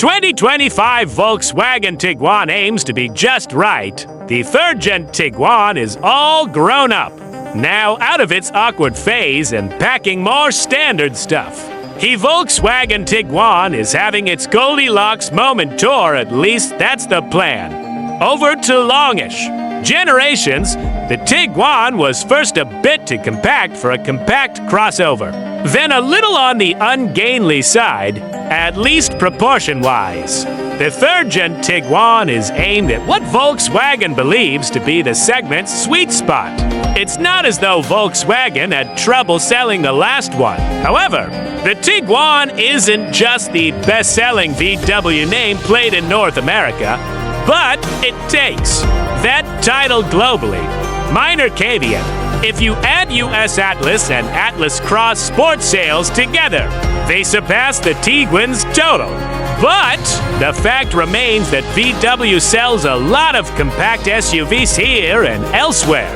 2025 Volkswagen Tiguan aims to be just right. The third-gen Tiguan is all grown up, now out of its awkward phase and packing more standard stuff. The Volkswagen Tiguan is having its Goldilocks moment tour, at least that's the plan. Over to longish generations, the Tiguan was first a bit too compact for a compact crossover, then a little on the ungainly side, at least proportion-wise. The third-gen Tiguan is aimed at what Volkswagen believes to be the segment's sweet spot. It's not as though Volkswagen had trouble selling the last one. However, the Tiguan isn't just the best-selling VW nameplate in North America, but it takes that title globally. Minor caveat: if you add US Atlas and Atlas Cross sports sales together, they surpass the Tiguan's total. But the fact remains that VW sells a lot of compact SUVs here and elsewhere,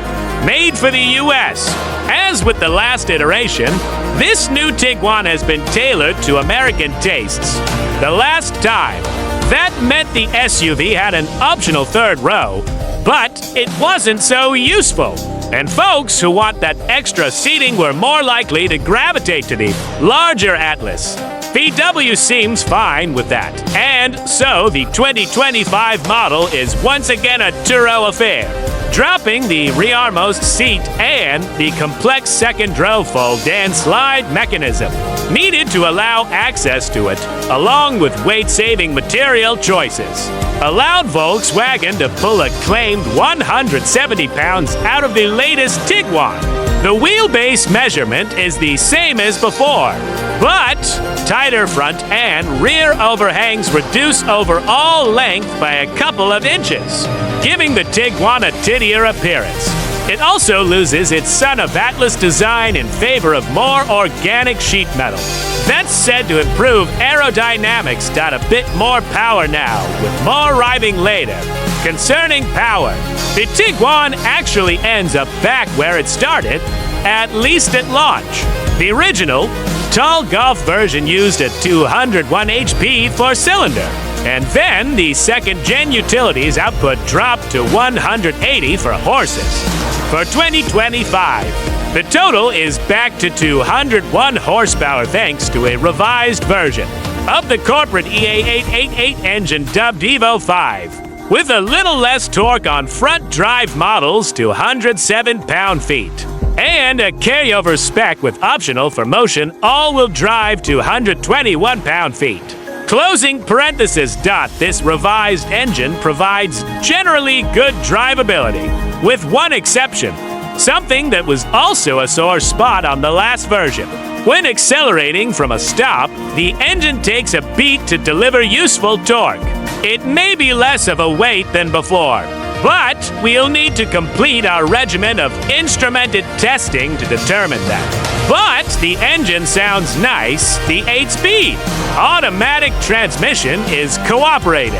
made for the US. As with the last iteration, this new Tiguan has been tailored to American tastes. The last time, that meant the SUV had an optional third row, but it wasn't so useful. And folks who want that extra seating were more likely to gravitate to the larger Atlas. VW seems fine with that. And so the 2025 model is once again a Turo affair, dropping the rearmost seat and the complex second row fold and slide mechanism needed to allow access to it, along with weight-saving material choices, allowed Volkswagen to pull a claimed 170 pounds out of the latest Tiguan. The wheelbase measurement is the same as before, but tighter front and rear overhangs reduce overall length by a couple of inches, giving the Tiguan a tittier appearance. It also loses its Son of Atlas design in favor of more organic sheet metal. That's said to improve aerodynamics. Got a bit more power now, with more arriving later. Concerning power, the Tiguan actually ends up back where it started, at least at launch. The original Tall Golf version used a 201 HP four-cylinder, and then the second-gen utilities output dropped to 180 for horses. For 2025, the total is back to 201 horsepower thanks to a revised version of the corporate EA888 engine dubbed Evo 5, with a little less torque on front drive models to 107 pound-feet, and a carryover spec with optional for motion all-wheel drive to 121 pound-feet. Closing parenthesis dot, this revised engine provides generally good drivability, with one exception, something that was also a sore spot on the last version. When accelerating from a stop, the engine takes a beat to deliver useful torque. It may be less of a weight than before, but we'll need to complete our regimen of instrumented testing to determine that. But the engine sounds nice. The 8-speed automatic transmission is cooperative,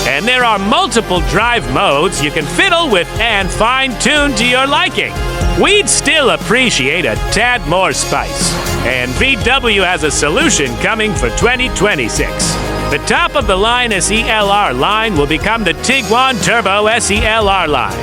and there are multiple drive modes you can fiddle with and fine-tune to your liking. We'd still appreciate a tad more spice, and VW has a solution coming for 2026. The top-of-the-line SELR line will become the Tiguan Turbo SELR line,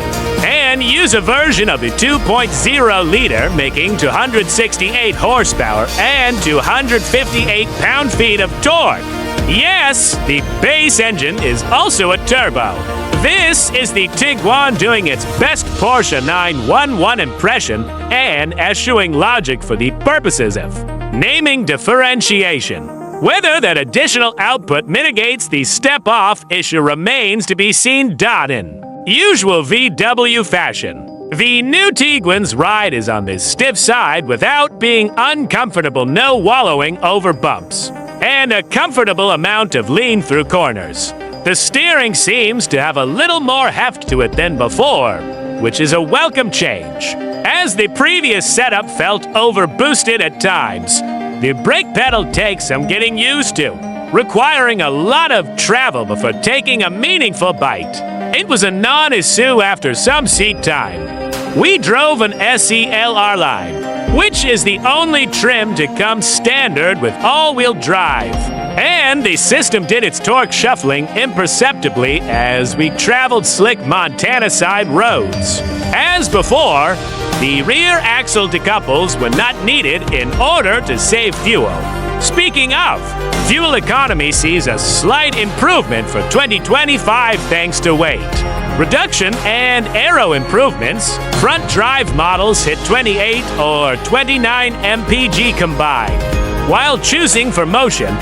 and use a version of the 2.0-liter, making 268 horsepower and 258 pound-feet of torque. Yes, the base engine is also a turbo. This is the Tiguan doing its best Porsche 911 impression and eschewing logic for the purposes of naming differentiation. Whether that additional output mitigates the step-off issue remains to be seen. In usual VW fashion, the new Tiguan's ride is on the stiff side without being uncomfortable, no wallowing over bumps, and a comfortable amount of lean through corners. The steering seems to have a little more heft to it than before, which is a welcome change, as the previous setup felt overboosted at times. The brake pedal takes some getting used to, requiring a lot of travel before taking a meaningful bite. It was a non-issue after some seat time. We drove an SELR line, which is the only trim to come standard with all-wheel drive, and And the system did its torque shuffling imperceptibly as we traveled slick Montana-side roads. As before, the rear axle decouples were not needed in order to save fuel. Speaking of, fuel economy sees a slight improvement for 2025 thanks to weight reduction and aero improvements. Front drive models hit 28 or 29 mpg combined, while choosing for motion,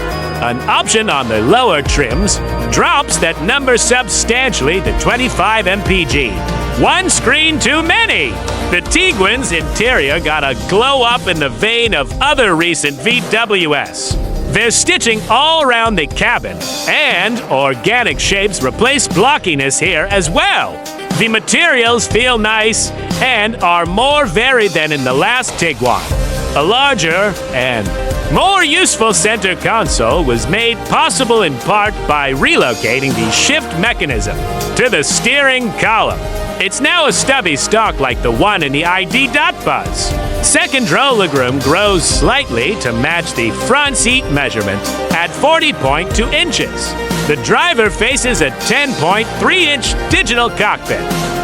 an option on the lower trims, drops that number substantially to 25 mpg. One screen too many! The Tiguan's interior got a glow up in the vein of other recent VWS. There's stitching all around the cabin, and organic shapes replace blockiness here as well. The materials feel nice and are more varied than in the last Tiguan. A larger and more useful center console was made possible in part by relocating the shift mechanism to the steering column. It's now a stubby stalk like the one in the ID. Buzz. Second row legroom grows slightly to match the front seat measurement at 40.2 inches. The driver faces a 10.3-inch digital cockpit,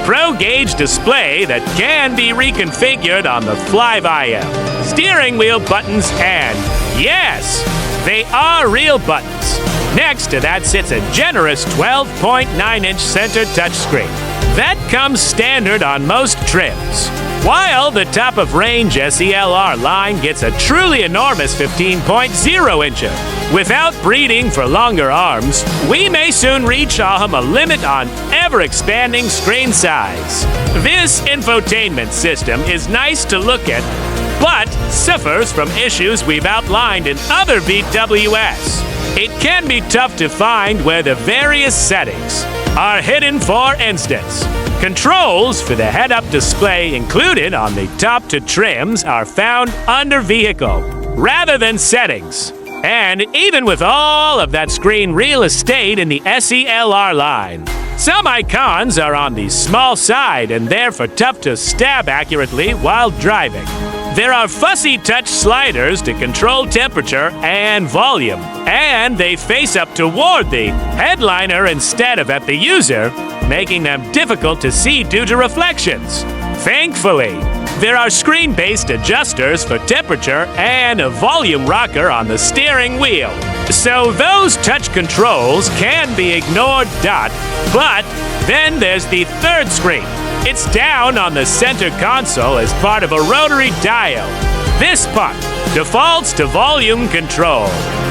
pro-gauge display that can be reconfigured on the fly-by steering wheel buttons, and yes, they are real buttons. Next to that sits a generous 12.9-inch center touchscreen. That comes standard on most trims, while the top-of-range SELR line gets a truly enormous 15.0 incher. Without breeding for longer arms, we may soon reach a limit on ever-expanding screen size. This infotainment system is nice to look at, but suffers from issues we've outlined in other VWS. It can be tough to find where the various settings are hidden. For instance, controls for the head-up display included on the top-to trims are found under Vehicle rather than Settings. And even with all of that screen real estate in the SELR line, some icons are on the small side and therefore tough to stab accurately while driving. There are fussy touch sliders to control temperature and volume, and they face up toward the headliner instead of at the user, making them difficult to see due to reflections. Thankfully, there are screen-based adjusters for temperature and a volume rocker on the steering wheel, so those touch controls can be ignored. But then there's the third screen. It's down on the center console as part of a rotary dial. This part defaults to volume control,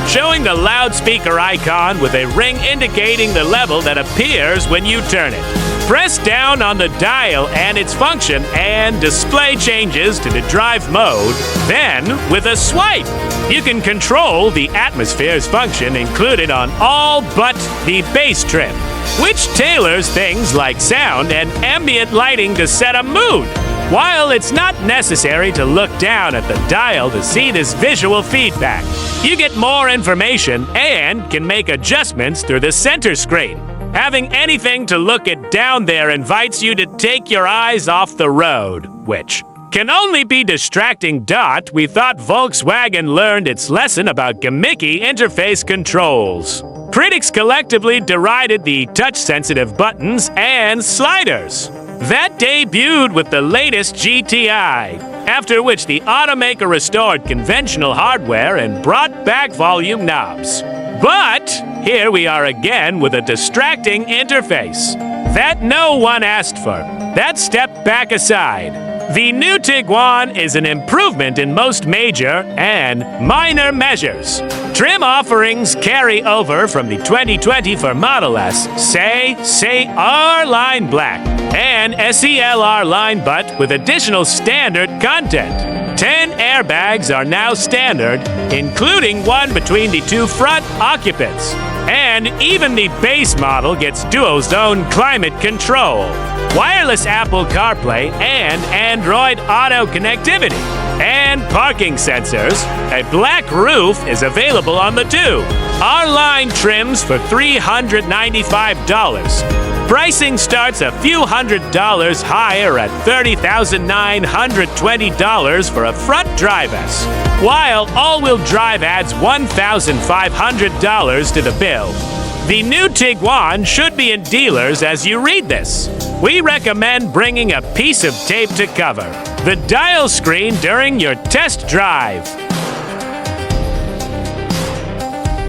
showing the loudspeaker icon with a ring indicating the level that appears when you turn it. Press down on the dial and its function and display changes to the drive mode. Then, with a swipe, you can control the atmosphere's function included on all but the base trim, which tailors things like sound and ambient lighting to set a mood. While it's not necessary to look down at the dial to see this visual feedback, you get more information and can make adjustments through the center screen. Having anything to look at down there invites you to take your eyes off the road, which can only be distracting. We thought Volkswagen learned its lesson about gimmicky interface controls. Critics collectively derided the touch-sensitive buttons and sliders that debuted with the latest GTI, after which the automaker restored conventional hardware and brought back volume knobs. But here we are again with a distracting interface that no one asked for. That step back aside, the new Tiguan is an improvement in most major and minor measures. Trim offerings carry over from the 2020 for Model S, say R-Line Black, and SELR Line Butt with additional standard content. 10 airbags are now standard, including one between the two front occupants. And even the base model gets dual-zone climate control, wireless Apple CarPlay, and Android Auto connectivity, and parking sensors. A black roof is available on the two. Our line trims for $395. Pricing starts a few $100s higher at $30,920 for a front drive S, while all-wheel drive adds $1,500 to the bill. The new Tiguan should be in dealers as you read this. We recommend bringing a piece of tape to cover the dial screen during your test drive.